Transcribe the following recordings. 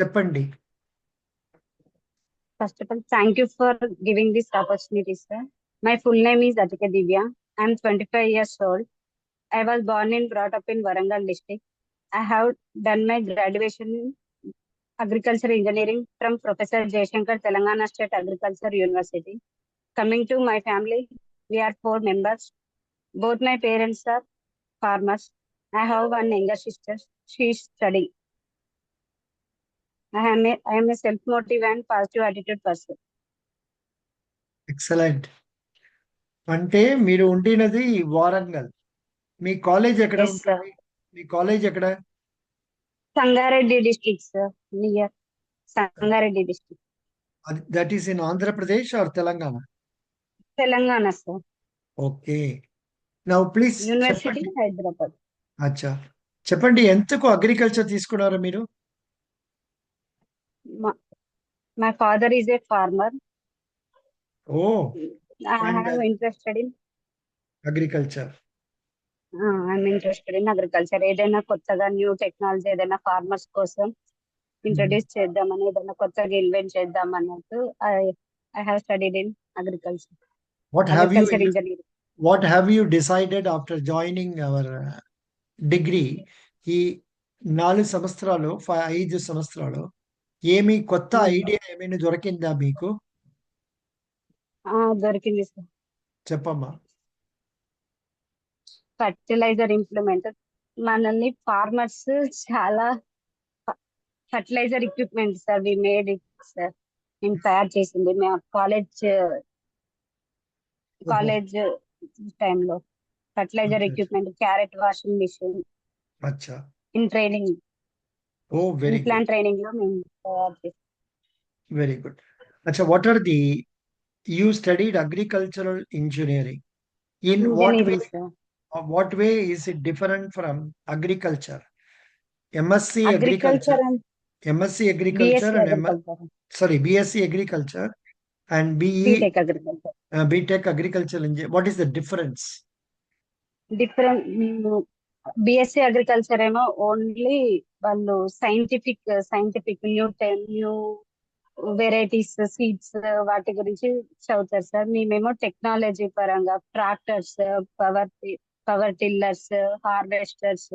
చెప్పండి. First of all, thank you for giving this opportunity, sir. My full name is Atika Divya. I'm 25 years old. I was born and brought up in Warangal district. I have done my graduation in agriculture engineering from Professor Jayashankar, Telangana State Agriculture University. Coming to my family, we are 4 members. Both my parents are farmers. I have one younger sister. She is studying. I am a self-motivated and positive attitude person. Excellent. అంటే మీరు ఉండినది వారంగల్. మీ college ఎక్కడ Yes, sir. ఉంటుంది? మీ college ఎక్కడ? Sangareddy district, sir. Near Sangareddy district. That is in Andhra Pradesh are Telangana? Telangana, sir. Okay. Now please University, చెప్పండి. Hyderabad. అచ్చా, చెప్పండి, ఎంతకు agriculture తీసుకున్నారు మీరు? My, my father is a farmer. Oh, I and have interested in. Agriculture. I'm interested in agriculture. ఏదైనా కొత్తగా new technology ఏదైనా farmers కోసం ఇంట్రొడ్యూస్ చేద్దామని ఏదైనా కొత్తగా ఇన్వెంట్ చేద్దాం అన్నట్టు I have studied in agriculture what have you agriculture engineering. What have you decided after joining our degree? ఈ 4 సంవత్సరాలు, 5 సంవత్సరాలు ఏమి కొత్త ఐడియా ఏమైనా దొరికిందా మీకు? దొరికింది సార్. చెప్పమ్మా. ఫర్టిలైజర్ ఇంప్లిమెంట్ మనల్ని ఫార్మర్స్ చాలా fertilizer equipment sir we made it sir. మేము తయారు చేసింది మేము కాలేజ్ టైంలో ఫర్టిలైజర్ అచ్చా, ఎక్విప్మెంట్ క్యారెట్ వాషింగ్ మిషన్ అచ్చా. In training oh, in very good, plant training లో మేము తయారు చేస్తాం. Very good. అచ్చా, what are the you studied agricultural engineering. In engineering sir. what way is it different from agriculture? MSc agriculture, agriculture and MSc agriculture BSc and agriculture sorry, BSc agriculture and BE BTech agriculture BTech agricultural engineering. What is the difference? Different. BSc agriculture ఏమో only వాళ్ళు scientific new varieties seeds వాటి గురించి చదువుతారు sir. మేమేమో technology పరంగా tractors, power tillers, harvesters,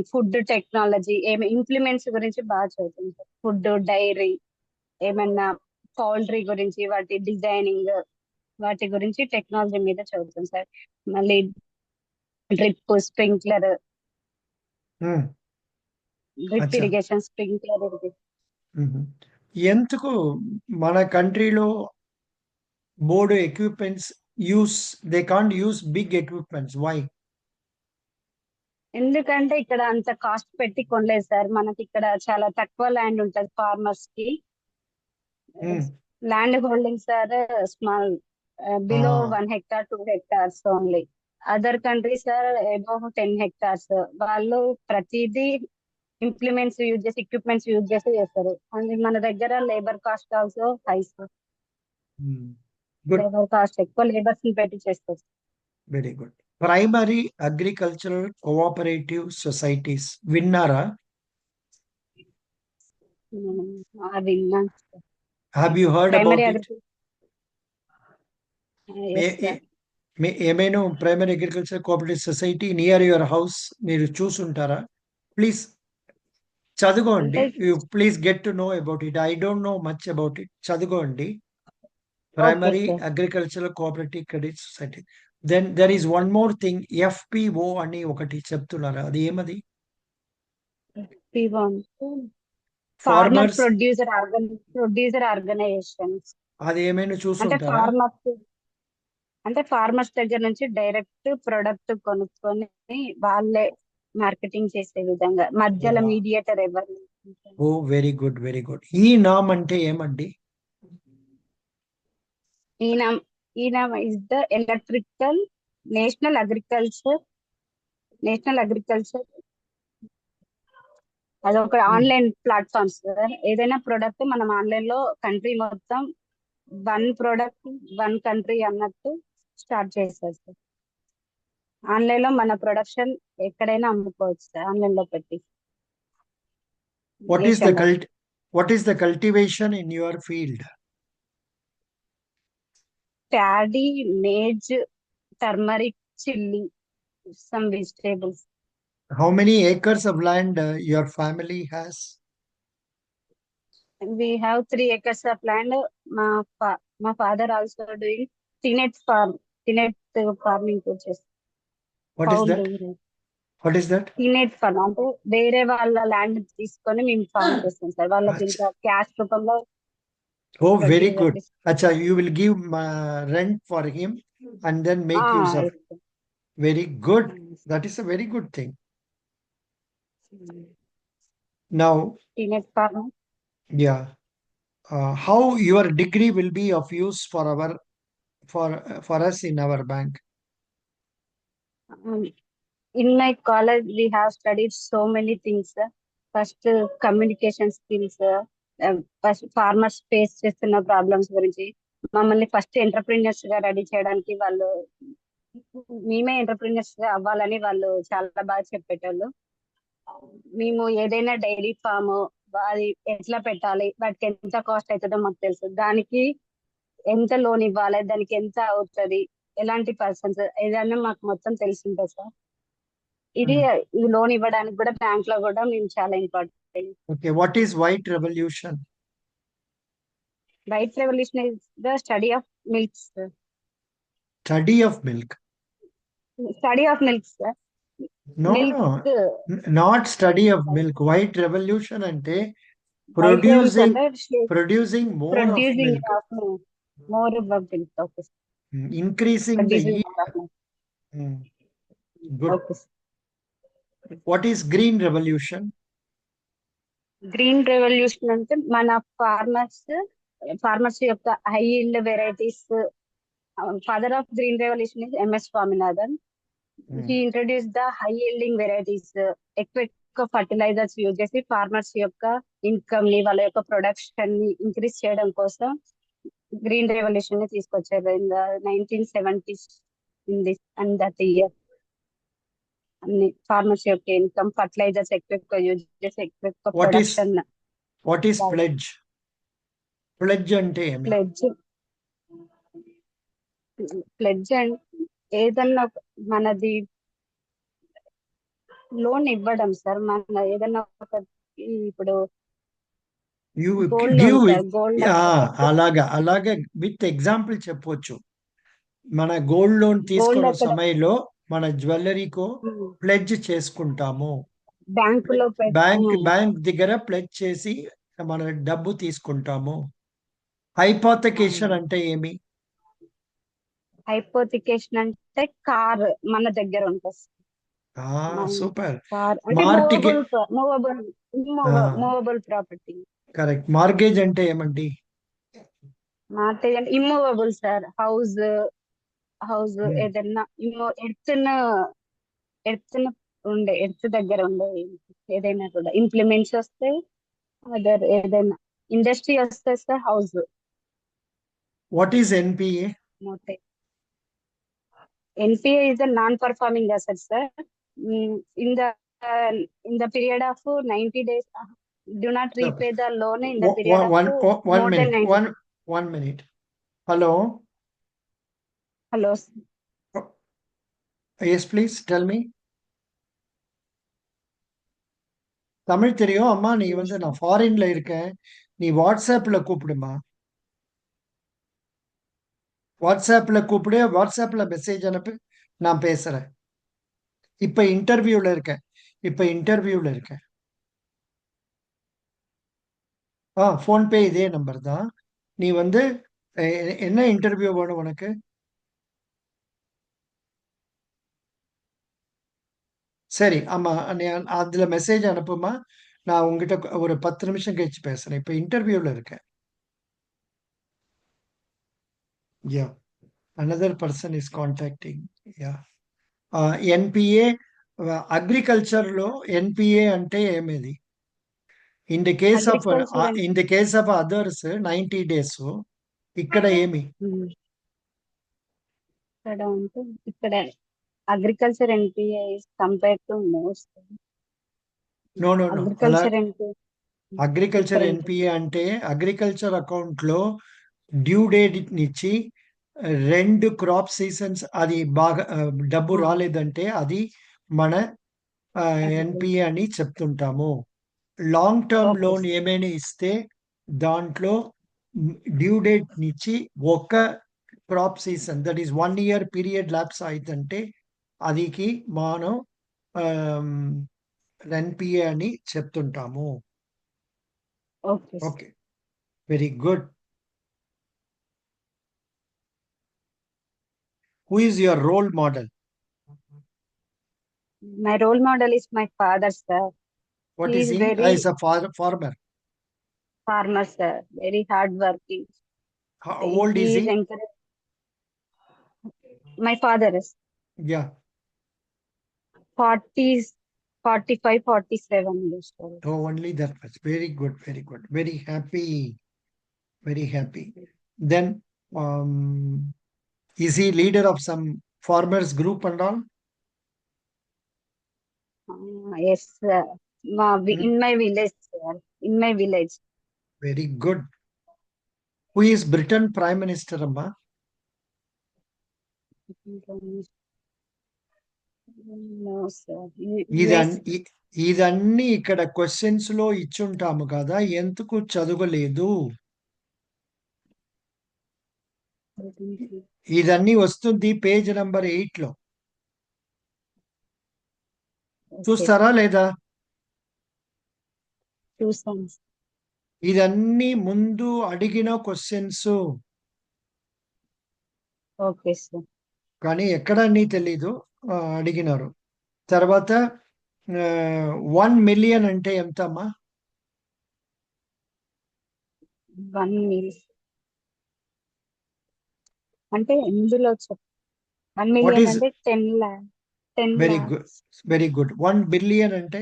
food technology implements గురించి బాగా చదువుతాం సార్. ఫుడ్ డైరీ ఏమన్నా పౌల్ట్రీ గురించి వాటి డిజైనింగ్ వాటి గురించి టెక్నాలజీ మీద చదువుతాం సార్. మళ్ళీ డ్రిప్ స్ప్రింక్లర్ Hmm. డ్రిప్ అచ్చా. Irrigation sprinkler Mhm. ఎందుకు మన కంట్రీలో board equipments they can't use big equipments? Why? ఎందుకంటే ఇక్కడ అంత కాస్ట్ పెట్టి కొనలేదు సార్. మనకి ఇక్కడ చాలా తక్కువ ల్యాండ్ ఉంటది ఫార్మర్స్ కి. Land holding sir small, below 1 hectare 2 hectares only. Other countries sir above 10 hectares. వాళ్ళు ప్రతిదీ ఇంప్లిమెంట్స్ యూజ్ చేసి ఎక్విప్మెంట్స్ యూజ్ చేసి చేస్తారు. అండ్ మన దగ్గర labour cost also high sir. Good, labour cost ఎక్కువ, లేబర్స్ ని పెట్టి చేస్తారు. Very good. Primary agricultural cooperative societies విన్నారా? అది have you heard primary about it? Agriculture. Sir ఏమైనా primary agriculture cooperative society near your house మీరు చూసుంటారా? ప్లీజ్ చదువుకోండి. అంటే you please get to know about it. I don't know much about it. చదువుకోండి. Okay primary sir. Agricultural cooperative credit society. Then there is one more thing, FPO అని ఒకటి చెప్తున్నారు. అది ఏమది? Farmer farmers. Producer organisations. అది ఏమైనా అంటే చూసుంటారా? Farmers దగ్గర నుంచి డైరెక్ట్ ప్రొడక్ట్ కొనుక్కొని వాళ్ళే మార్కెటింగ్ చేసే విధంగా మధ్యలో మీడియేటర్ ఎవరు. ఓ, వెరీ గుడ్, వెరీ గుడ్. ఈ నామ్ అంటే ఏమండి? ఈయన ఈయన is the electrical national agriculture national agriculture అదొక ఆన్లైన్ ప్లాట్ఫామ్స్. ఏదైనా ప్రొడక్ట్ మనం ఆన్లైన్ లో కంట్రీ మొత్తం వన్ ప్రొడక్ట్ వన్ కంట్రీ అన్నట్టు స్టార్ట్ చేస్తారు సార్. ఆన్లైన్ లో మన ప్రొడక్షన్ ఎక్కడైనా అమ్ముకోవచ్చు సార్ ఆన్లైన్ లో పెట్టి. What Yes, is the Shankar. what is the cultivation in your field? Paddy, maize, turmeric, chili, some vegetables. How many acres of land your family has? We have 3 acres of land. My father also doing peanut farm, peanut farming process. What is that? Found What is that? peanut farm అంటే వేరే వాళ్ళ land తీసుకొని మేము form చేస్తాం sir. వాళ్ళకి Acha. ఇంకా cash రూపంలో Oh, very fertilizer good. Acha, you will give rent for him and then make use of. Very good. That is a very good thing. Now, peanut farm. yeah, how your degree will be of use for for us in our bank? In my college, we have studied so many things. First, communication skills. First farmers face చేస్తున్న problems గురించి మమ్మల్ని first entrepreneurs గా ready చేయడానికి వాళ్ళు, మేమే entrepreneurs గా అవ్వాలని వాళ్ళు చాలా బాగా చెప్పేటోళ్ళు. మేము ఏదైనా డైరీ ఫామ్ అది ఎట్లా పెట్టాలి, వాటికి ఎంత కాస్ట్ అవుతుందో మాకు తెలుసు. దానికి ఎంత లోన్ ఇవ్వాలి, దానికి ఎంత అవుతుంది, ఎలాంటి పర్సన్స్, ఏదైనా మాకు మొత్తం తెలిసి ఉంటుంది సార్. ఇది ఈ లోన్ ఇవ్వడానికి కూడా బ్యాంక్ లో కూడా మేము చాలా important. Okay, what is white revolution? White revolution is the study of milk sir. Study of milk. Study of milk sir. No, milk no, not study of milk. White revolution ante white revolution అంటే producing more of producing milk, of more of milk. Okay sir. increasing the producing yield. More of milk. Good. Okay sir. What is green revolution? Green revolution అంటే మన farmers యొక్క high yield varieties. Father of green revolution is MS Swaminathan. He introduce the high yielding varieties. ఎక్కువ fertilisers use చేసి farmers యొక్క income ని, వాళ్ళ యొక్క production ని ఇంక్రీజ్ చేయడం కోసం గ్రీన్ రెవల్యూషన్ ని తీసుకొచ్చారు in the 1970s. In this and that year అన్ని ఫార్మర్స్ యొక్క ఇన్కమ్, ఫర్టిలైజర్స్ ఎక్కువ యూజ్ చేసి ఎక్కువ What is production. what is pledge? Pledge ante emi? Pledge pledge అంటే ఏదన్నా మనది లోన్ ఇవ్వడం సార్. మన ఏదన్నా ఒక ఇప్పుడు You gold give loan with sir. Gold అలాగా విత్ ఎగ్జాంపుల్ చెప్పొచ్చు. మన గోల్డ్ లోన్ తీసుకున్న అక్కడ సమయంలో మన జ్యువెలరీకో ప్లెడ్జ్ చేసుకుంటాము. బ్యాంకులో బ్యాంక్ దగ్గర ప్లెడ్జ్ చేసి మన డబ్బు తీసుకుంటాము. హైపోథెకేషన్ అంటే ఏమి? హైపోథికేషన్ అంటే కార్ మన దగ్గర ఉంటుంది. సూపర్. కార్ అంటే మూవబుల్ ప్రాపర్టీ. కరెక్ట్. మార్గేజ్ అంటే ఏమండి? మార్గేజ్ అంటే ఇమ్మూవబుల్ సార్. హౌస్ ఏదన్నా ఎర్త్ దగ్గర ఉండే ఏదైనా కూడా ఇంప్లిమెంట్స్ వస్తే, అదర్ ఏదైనా ఇండస్ట్రీ వస్తే sir house. What is NPA? NPA is the non performing asset sir. In the period of 90 days do not repay the loan in the period of more than 90 days. One minute. Hello. Hello. Yes, please tell me. Tamil தெரியும் அம்மா. நீ நான் ஃபாரின்ல இருக்கேன். நீ வாட்ஸ்அப்ல கூப்பிடுமா. வாட்ஸ்அப்ல கூப்பிடு. வாட்ஸ்அப்ல மெசேஜ் அனுப்பு. நான் பேசுறேன். இப்ப இன்டர்வியூல இருக்கேன். ஃபோன்பே இதே நம்பர் தான். நீ என்ன இன்டர்வியூ வேணும் உனக்கு? சரி, ஆமா, அதுல மெசேஜ் அனுப்புமா. நான் உங்ககிட்ட ஒரு 10 நிமிஷம் கழிச்சு பேசுறேன். இப்ப இன்டர்வியூல இருக்கேன். Yeah, another person is contacting. Yeah. NPA అగ్రికల్చర్లో ఎన్పిఏ అంటే ఏమేది? In the case of others 90 days. ఇక్కడ ఏమి? ఇక్కడ agriculture NPA compare to most. No agriculture NPA agriculture different. NPA అంటే అగ్రికల్చర్ అకౌంట్ లో డ్యూ డేట్ ఇచ్చి 2 క్రాప్ సీజన్స్ అది బాగా డబ్బు రాలేదంటే అది మన ఎన్పిఏ అని చెప్తుంటాము. లాంగ్ టర్మ్ Okay, లోన్ ఏమైనా ఇస్తే దాంట్లో డ్యూ డేట్ నుంచి ఒక crop season that is 1 year period lapse అయితంటే అదికి మనం ఎన్పిఏ అని చెప్తుంటాము. okay, sir. Okay, very good. Who is your role model? My role model is my father, sir. What He is is he? very is a farmer. farmer, sir. Very hardworking. How old He is he? is encouraged. My father is yeah, 40s, 45, 47 years old. oh, only that much. Very good, very good. Very happy, very happy. Then, is he leader of some farmers group and all? Yes, sir. Hmm, In my village, sir. In my village. very good. Who is Britain Prime Minister, Amma? No, sir. Yes. ఇదన్నీ ఇక్కడ questions లో ఇచ్చుంటాము కదా, ఎందుకు చదవలేదు? ఇదన్నీ వస్తుంది page number 8 లో. Okay. చూస్తారా లేదా? చూసాను. ఇదన్నీ ముందు అడిగిన క్వశ్చన్స్, ఓకే సార్. కానీ ఎక్కడ అన్నీ తెలీదు, అడిగినారు. తర్వాత 1 million అంటే ఎంతమ్మా? 1 million అంటే ఎందులో 1 వాట్ million ఈస్ అంటే 10 lakh. 10 very good, lakhs. Very good. 1 billion అంటే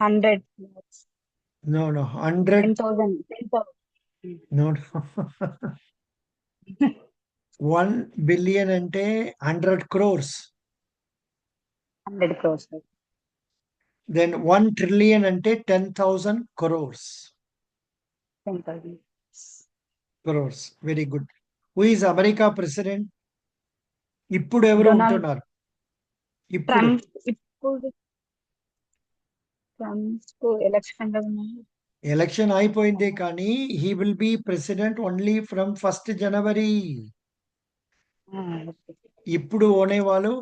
100 lakhs. నో 100. 10,000. 10,000. నో 1 billion అంటే 100 crores. 100 crores. దెన్ 1 trillion అంటే 10,000 crores. 10,000. crores. Very good. Who is America president? ఇప్పుడు ఎవరు డొనాల్డ్ ఉంటున్నారు? ఇప్పుడు ట్రంప్. ఇప్పుడు ట్రంప్ ఎలక్షన్ లో ఉన్నారు. ఎలక్షన్ అయిపోయింది, కానీ he will be president only from 1st January. ఇప్పుడు ఓనేవాళ్ళు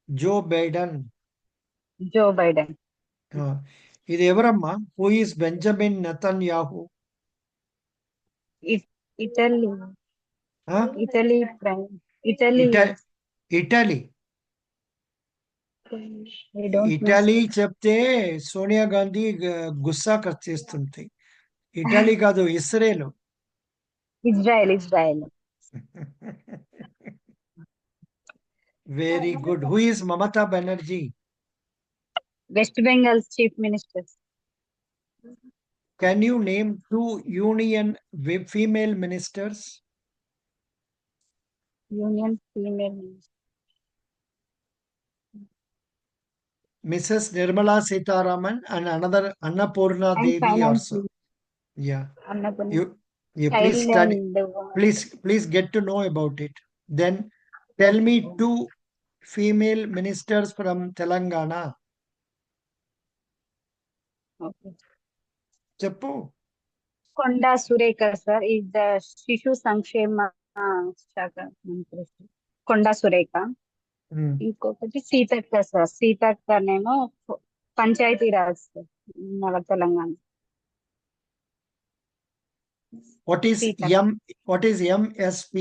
జో బైడెన్. జో బైడెన్. ఇది ఎవరమ్మా? Who is Benjamin Netanyahu? Italy. ఆ? Italy prime. Italy. Italy. I don't know, Italy sir. చెప్తే సోనియా గాంధీ గుస్సా చేస్తుంది. ఇటలీ కాదు, Israel. Israel. Israel. Very good. Who is Mamata Banerjee? West Bengal chief minister. Can you name 2 union female ministers? Union female minister. Mrs. Nirmala Sitharaman and another Annapurna and Devi finance also. Yeah. Annapurna. You please child study. And Please get to know about it. Then tell me 2 female ministers from Telangana. Cheppu. Konda Surekha sir is the శిశు సంక్షేమ శాఖ మంత్రి. కొండా సురేఖ. ఇంకొకటి Seethakka sir. సీతక్కనేమో panchayat Raj sir, మన Telangana. What is Seethakka. what is MSP?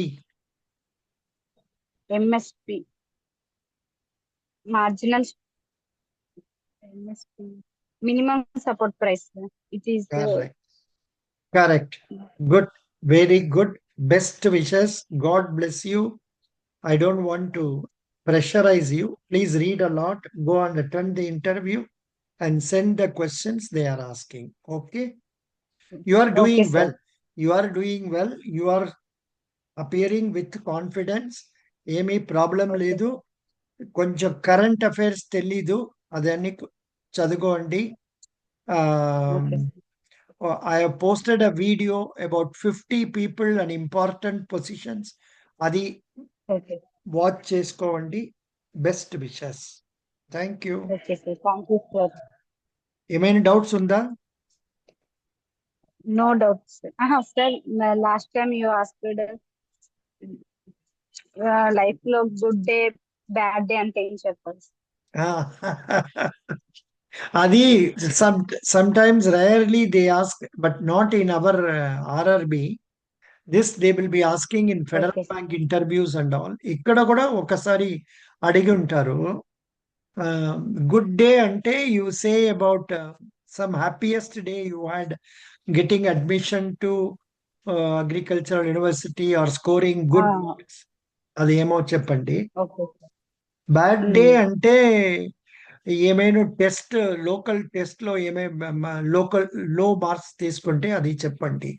MSP marginal. MSP minimum support price. It is Correct. Good. Very good. Best wishes. God bless you. I don't want to pressurize you. Please read a lot. Go and attend the interview and send the questions they are asking. Okay? You are doing Okay, sir. well. You are doing well. You are appearing with confidence. ఏమీ problem లేదు. కొంచెం current affairs తెలీదు, అదని చదువుకోండి. Okay, sir. I have posted a video about 50 people and important positions. అది Okay. Watch చేసుకోండి. Best wishes. Thank you. Okay, sir. Thank you, sir. ఏమైనా doubts ఉందా? No doubts, sir. Sir, last time you asked life లో good day bad day అంటే ఏం చెప్పాలి? అది sometimes rarely they ask, but not in our RRB. This they will be asking in Federal okay Bank interviews and all. ఇక్కడ కూడా ఒకసారి అడిగి ఉంటారు. Good day ante you say about some happiest day you had getting admission to agricultural university or scoring good marks. అది ఏమో చెప్పండి. Okay bad day అంటే ఏమైనా టెస్ట్, లోకల్ టెస్ట్ లో లోకల్ లో మార్క్స్ తీసుకుంటే అది చెప్పండి.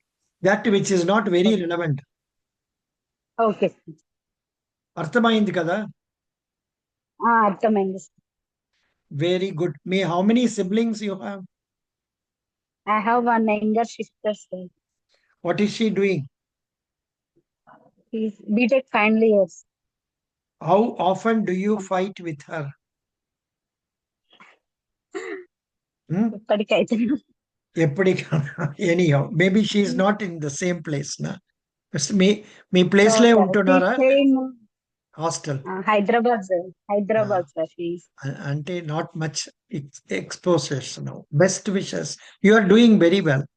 That which is not very relevant. Okay అర్థమైంది కదా? అర్థమైంది. Very good. మీ how many siblings you have? I have one younger sister, sir. What is she doing? She's BTech final years. How often do you fight with her? ఇప్పటికైతే ఎప్పటికీ anyhow maybe she is not in the same place నా? మీ మీ place లే ఉంటున్నారా? Hostel Hyderabad sir. Hyderabad sir. అంటే not much exposures. Now best wishes. You are doing very well,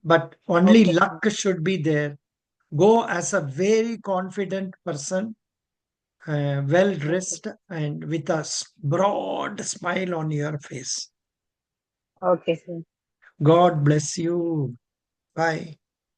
but only Okay, luck should be there. Go as a very confident person, well okay, dressed and with a broad smile on your face. okay, sir. God bless you. Bye.